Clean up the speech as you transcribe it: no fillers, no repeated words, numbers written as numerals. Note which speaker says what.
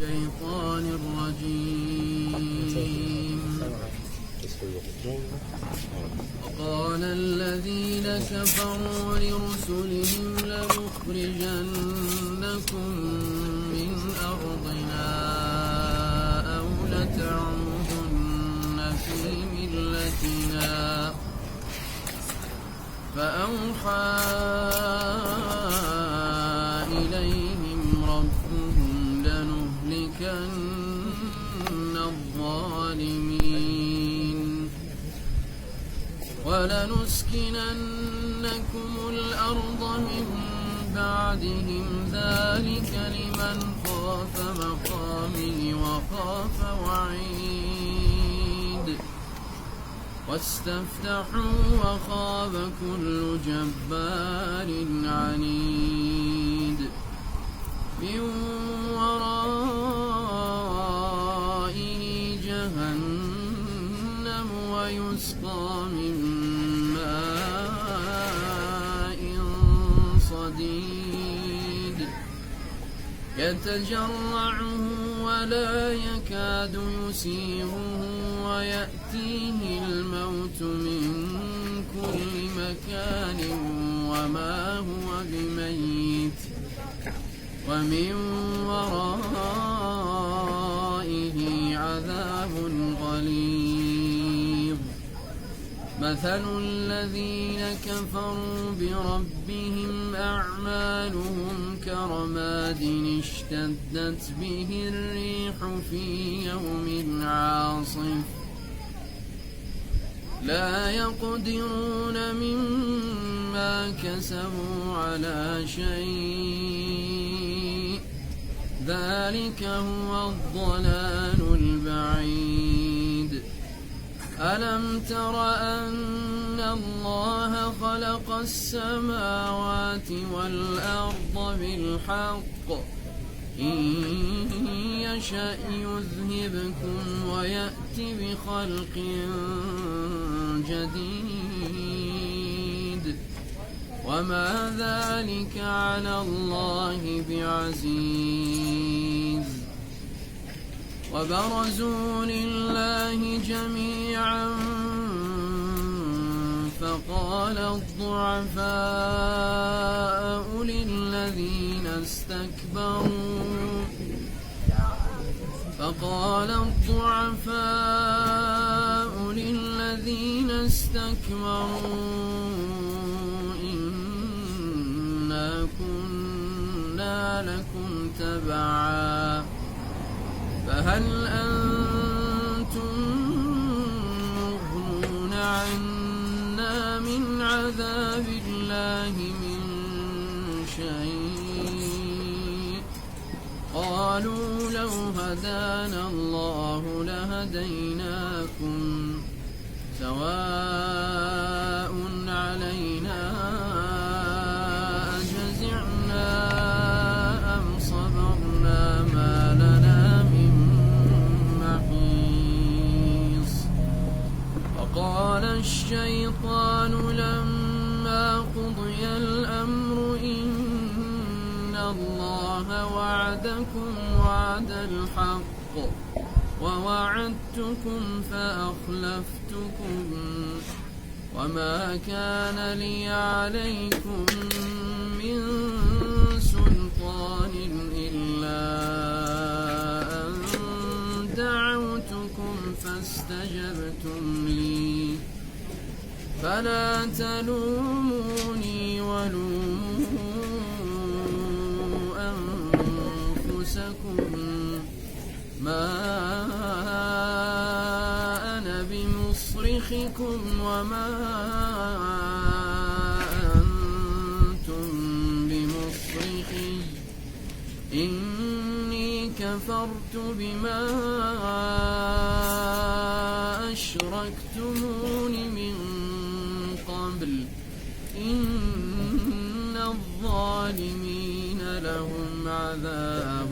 Speaker 1: الشيطان الرجيم. وقال الذين كفروا لرسلهم لنخرجنكم من أرضنا أو لتعودن في ملتنا فأوحى إليهم ربهم لنهلكن الظالمين ولنسكننكم الأرض من بعدهم ذلك لمن خاف مقامي وخاف وعيد واستفتحوا وخاب كل جبار عنيد من ورائه جهنم ويسقى من ماء صديد يتجرعه ولا يكاد يسيغه ويأتيه الموت من كل مكان وما هو بميت ومن ورائه عذاب غليظ مثل الذين كفروا بربهم أعمالهم كرماد اشتدت به الريح في يوم عاصف لا يقدرون مما كسبوا على شيء ذلك هو الضلال البعيد ألم تر أن الله خلق السماوات والأرض بالحق إن يشأ يذهبكم ويأتي بخلق جديد وما ذلك على الله بعزيز وبرزوا لله جميعا فقال الضعفاء للذين استكبروا إنا كنا لكم تبعا فهل أنتم مغنون عنا من عذاب الله من شيء قالوا لو هدانا الله لهديناكم سواء علينا أجزعنا أم صبرنا ما لنا من محيص وقال الشيطان لما قضي الأمر إن الله وعدكم وعد الحق ووعدتكم فأخلفتكم وما كان لي عليكم من سلطان إلا أن دعوتكم فاستجبتم لي فلا تلوموني ولوموا أنفسكم ما أنا بمصرخكم وما أنتم بمصرخي إني كفرت بما أشركتمون من قبل إن الظالمين لهم عذاب